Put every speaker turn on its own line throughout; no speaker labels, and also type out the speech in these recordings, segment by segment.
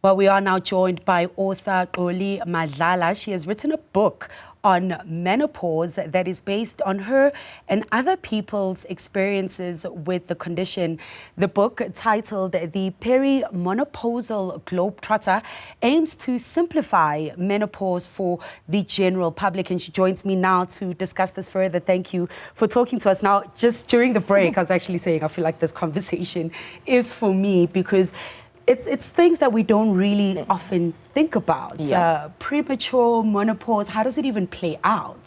Well, we are now joined by author Xoli Madlala. She has written a book on menopause that is based on her and other people's experiences with the condition. The book, titled The Perimenopausal Globetrotter, aims to simplify menopause for the general public. And she joins me now to discuss this further. Thank you for talking to us. Now, just during the break, I was actually saying I feel like this conversation is for me because it's things that we don't really often think about. Premature menopause, how does it even play out?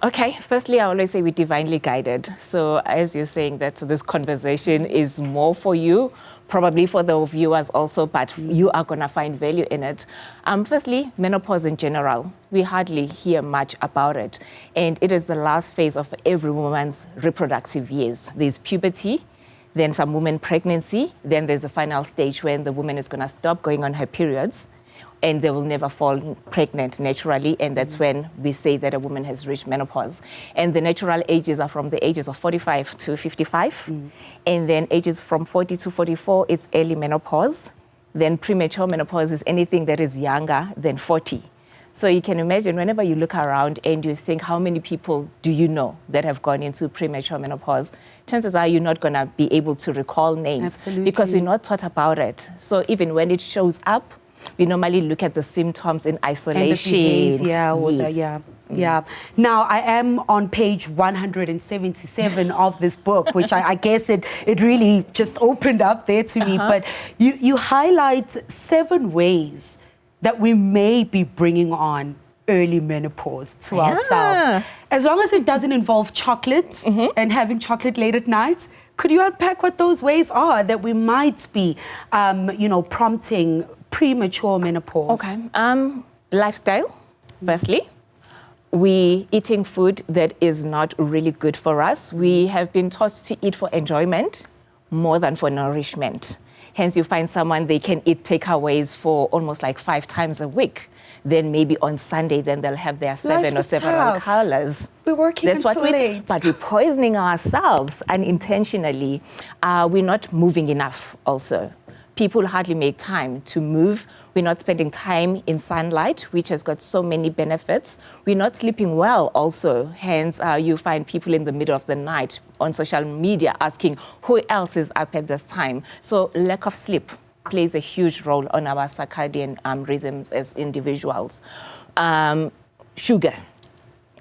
Okay, firstly, I always say we're divinely guided. So as you're saying that this conversation is more for you, probably for the viewers also, but you are going to find value in it. Firstly, menopause in general, we hardly hear much about it. And it is the last phase of every woman's reproductive years. There's puberty, then some women pregnancy, then there's the final stage when the woman is going to stop going on her periods and they will never fall pregnant naturally, and that's when we say that a woman has reached menopause. And the natural ages are from the ages of 45 to 55, and then ages from 40 to 44, it's early menopause. Then premature menopause is anything that is younger than 40. So you can imagine whenever you look around and you think, how many people do you know that have gone into premature menopause? Chances are you're not going to be able to recall names because we're not taught about it. So even when it shows up, we normally look at the symptoms in isolation.
And the behavior, Now, I am on page 177 of this book, which I guess it really just opened up there to me. But you highlight 7 ways that we may be bringing on early menopause to ourselves. As long as it doesn't involve chocolate and having chocolate late at night, could you unpack what those ways are that we might be, prompting premature menopause?
Okay. Lifestyle, firstly. We eating food that is not really good for us. We have been taught to eat for enjoyment more than for nourishment. Hence, you find someone, they can eat takeaways for almost like 5 times a week. Then maybe on Sunday, then they'll have their 7 or several colors.
We're working until late.
But we're poisoning ourselves unintentionally. We're not moving enough also. People hardly make time to move. We're not spending time in sunlight, which has got so many benefits. We're not sleeping well also. Hence, you find people in the middle of the night on social media asking who else is up at this time. So lack of sleep plays a huge role on our circadian rhythms as individuals. Sugar.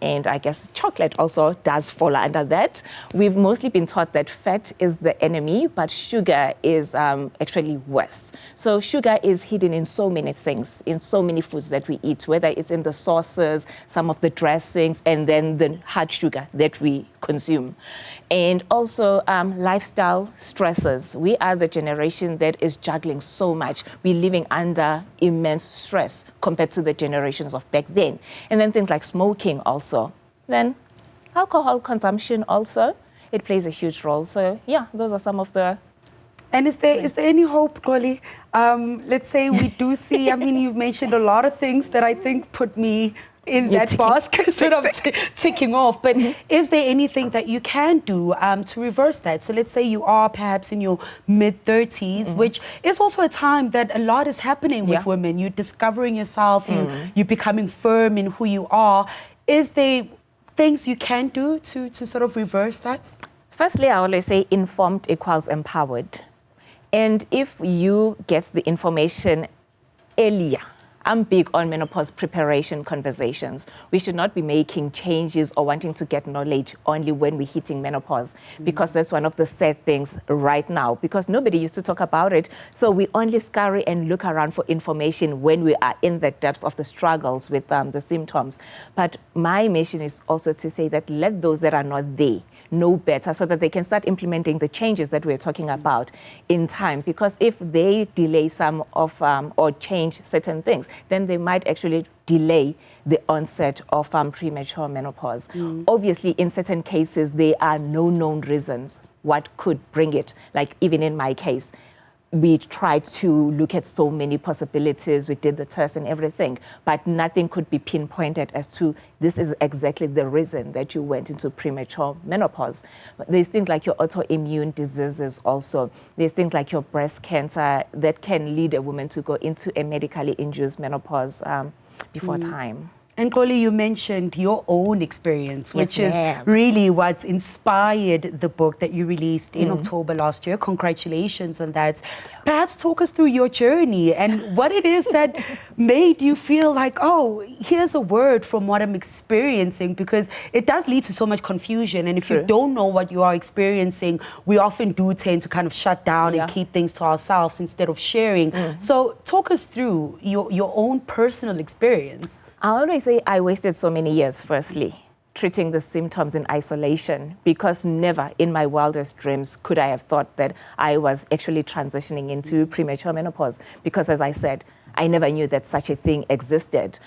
And I guess chocolate also does fall under that. We've mostly been taught that fat is the enemy, but sugar is actually worse. So sugar is hidden in so many things, in so many foods that we eat, whether it's in the sauces, some of the dressings, and then the hard sugar that we consume. And also lifestyle stresses. We are the generation that is juggling so much. We're living under immense stress compared to the generations of back then. And then things like smoking also. Then alcohol consumption also, it plays a huge role. So yeah, those are some of the...
And is there any hope, Xoli? Let's say we do see, I mean, you've mentioned a lot of things that I think put me in that basket sort of ticking off. But is there anything that you can do to reverse that? So let's say you are perhaps in your mid-30s, which is also a time that a lot is happening with women. You're discovering yourself, you're becoming firm in who you are. Is there things you can do to sort of reverse that?
Firstly, I always say informed equals empowered. And if you get the information earlier, I'm big on menopause preparation conversations. We should not be making changes or wanting to get knowledge only when we're hitting menopause, because that's one of the sad things right now, because nobody used to talk about it. So we only scurry and look around for information when we are in the depths of the struggles with the symptoms. But my mission is also to say that let those that are not there know better so that they can start implementing the changes that we're talking about in time. Because if they delay some of or change certain things, then they might actually delay the onset of premature menopause. Obviously, in certain cases, there are no known reasons what could bring it, like even in my case. we tried to look at so many possibilities. We did the test and everything, but nothing could be pinpointed as to this is exactly the reason that you went into premature menopause. But there's things like your autoimmune diseases also. There's things like your breast cancer that can lead a woman to go into a medically induced menopause before time.
And Xoli, you mentioned your own experience, which is
ma'am.
really what inspired the book that you released in October last year. Congratulations on that. Perhaps talk us through your journey and what it is that made you feel like, oh, here's a word from what I'm experiencing, because it does lead to so much confusion. And if you don't know what you are experiencing, we often do tend to kind of shut down and keep things to ourselves instead of sharing. So talk us through your own personal experience.
I always say I wasted so many years, firstly, treating the symptoms in isolation, because never in my wildest dreams could I have thought that I was actually transitioning into premature menopause, because as I said, I never knew that such a thing existed.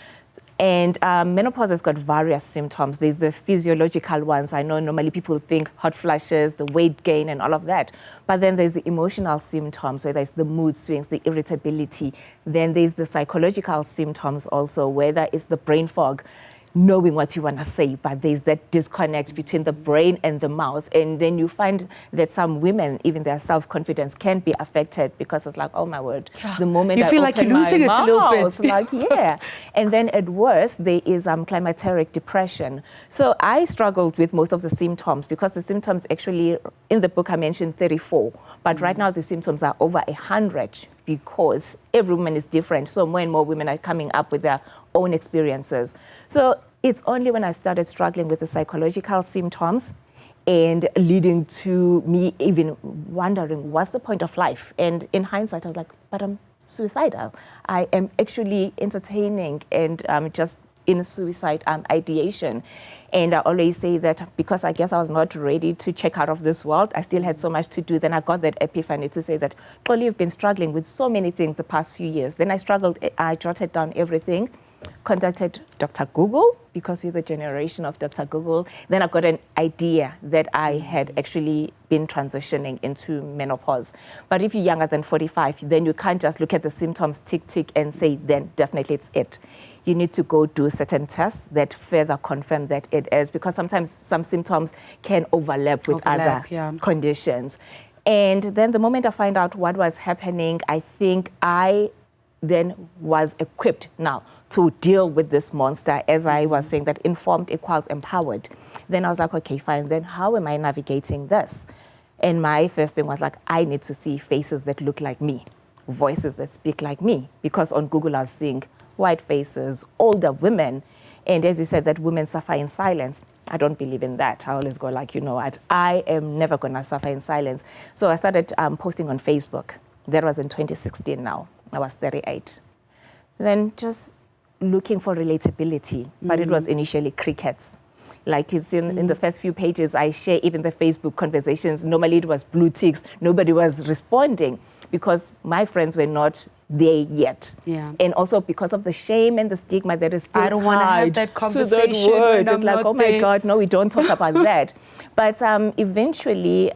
And menopause has got various symptoms. There's the physiological ones. I know normally people think hot flashes, the weight gain and all of that. But then there's the emotional symptoms, so there's the mood swings, the irritability. Then there's the psychological symptoms also, whether it's the brain fog, knowing what you want to say, but there's that disconnect between the brain and the mouth. And then you find that some women, even their self-confidence can be affected, because it's like, oh my word, the moment
you feel like you're losing it a little bit.
It's like, yeah. And then at worst, there is climacteric depression. So I struggled with most of the symptoms, because the symptoms actually, in the book I mentioned 34, but right now the symptoms are over 100, because every woman is different. So more and more women are coming up with their own experiences. So it's only when I started struggling with the psychological symptoms and leading to me even wondering, what's the point of life? And in hindsight, I was like, but I'm suicidal. I am actually entertaining and just in suicide ideation. And I always say that because I guess I was not ready to check out of this world, I still had so much to do. Then I got that epiphany to say that, Xoli, you've been struggling with so many things the past few years. Then I struggled, I jotted down everything, contacted Dr. Google, because we're the generation of Dr. Google. Then I got an idea that I had actually been transitioning into menopause. But if you're younger than 45, then you can't just look at the symptoms, tick, tick, and say, then definitely it's it. You need to go do certain tests that further confirm that it is, because sometimes some symptoms can overlap with other conditions. And then the moment I find out what was happening, I think I then was equipped now to deal with this monster, as I was saying, that informed equals empowered. Then I was like, okay, fine, then how am I navigating this? And my first thing was like, I need to see faces that look like me, voices that speak like me, because on Google I was seeing white faces, older women, and as you said, that women suffer in silence. I don't believe in that. I always go like, you know what, I am never gonna suffer in silence. So I started posting on Facebook. That was in 2016 now. I was 38. Then just looking for relatability, but it was initially crickets. Like you see in the first few pages, I share even the Facebook conversations. Normally it was blue ticks. Nobody was responding because my friends were not there yet. Yeah. And also because of the shame and the stigma that is still
I don't want to have that conversation.
To that word. It's like, oh my God, no, we don't talk about that. But eventually,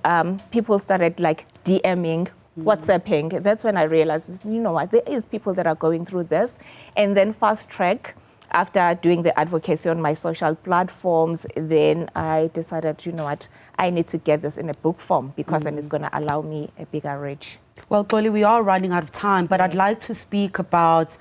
people started like DMing, WhatsApping. That's when I realized, you know what, there is people that are going through this. And then fast track, after doing the advocacy on my social platforms, then I decided, you know what, I need to get this in a book form, because then it's going to allow me a bigger reach.
Well, Xoli, we are running out of time, but I'd like to speak about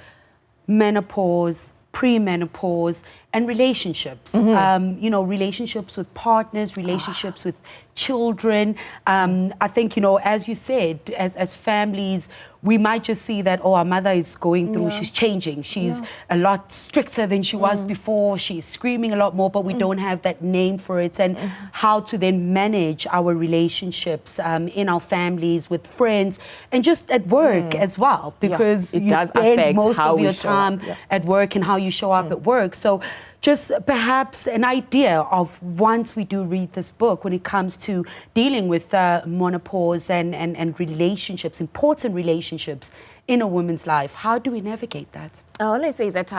menopause, premenopause, and relationships. You know, relationships with partners, relationships with children. I think, you know, as you said, as families, we might just see that, oh, our mother is going through, she's changing. She's a lot stricter than she was before. She's screaming a lot more, but we don't have that name for it. And how to then manage our relationships in our families, with friends, and just at work as well, because you spend most of your time at work and how you show up at work. So just perhaps an idea of, once we do read this book, when it comes to dealing with menopause and relationships, important relationships in a woman's life, how do we navigate that?
I always say that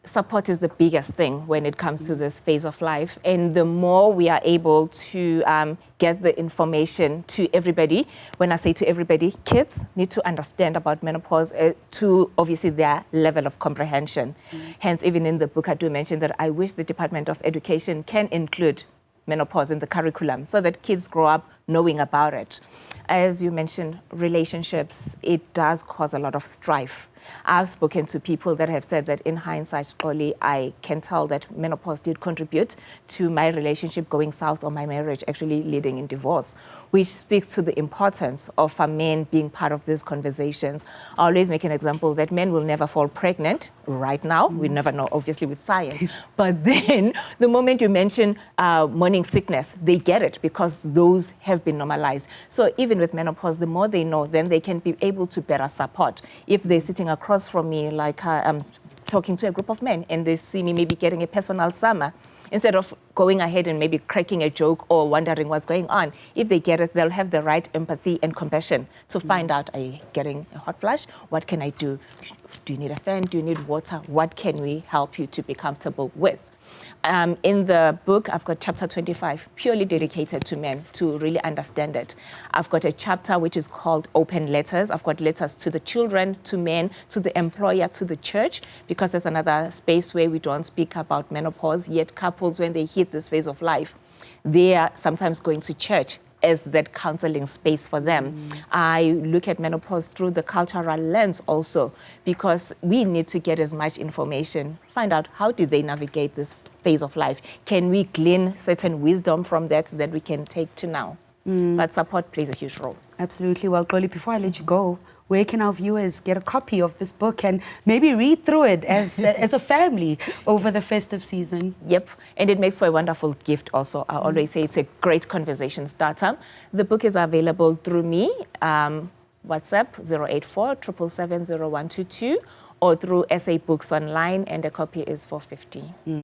support is the biggest thing when it comes to this phase of life. And the more we are able to get the information to everybody, when I say to everybody, kids need to understand about menopause to obviously their level of comprehension. Hence, even in the book, I do mention that I wish the Department of Education can include menopause in the curriculum so that kids grow up knowing about it. As you mentioned, relationships, it does cause a lot of strife. I've spoken to people that have said that in hindsight, Xoli, I can tell that menopause did contribute to my relationship going south or my marriage actually leading in divorce, which speaks to the importance of men being part of these conversations. I always make an example that men will never fall pregnant right now. We never know, obviously, with science. But then the moment you mention morning sickness, they get it because those have been normalized. So even with menopause, the more they know, then they can be able to better support. If they're sitting across from me, like I'm talking to a group of men and they see me maybe getting a personal summer, instead of going ahead and maybe cracking a joke or wondering what's going on, if they get it, they'll have the right empathy and compassion to find out, are you getting a hot flash? What can I do? Do you need a fan? Do you need water? What can we help you to be comfortable with? In the book, I've got chapter 25, purely dedicated to men to really understand it. I've got a chapter which is called Open Letters. I've got letters to the children, to men, to the employer, to the church, because there's another space where we don't speak about menopause, yet couples, when they hit this phase of life, they are sometimes going to church as that counseling space for them. I look at menopause through the cultural lens also, because we need to get as much information, find out how did they navigate this phase of life. Can we glean certain wisdom from that we can take to now? But support plays a huge role.
Absolutely. Well, Xoli, before I let you go, where can our viewers get a copy of this book and maybe read through it as a family over the festive season?
Yep, and it makes for a wonderful gift also. I always say it's a great conversation starter. The book is available through me, WhatsApp 084 777 0122, or through SA Books Online, and a copy is $4.50.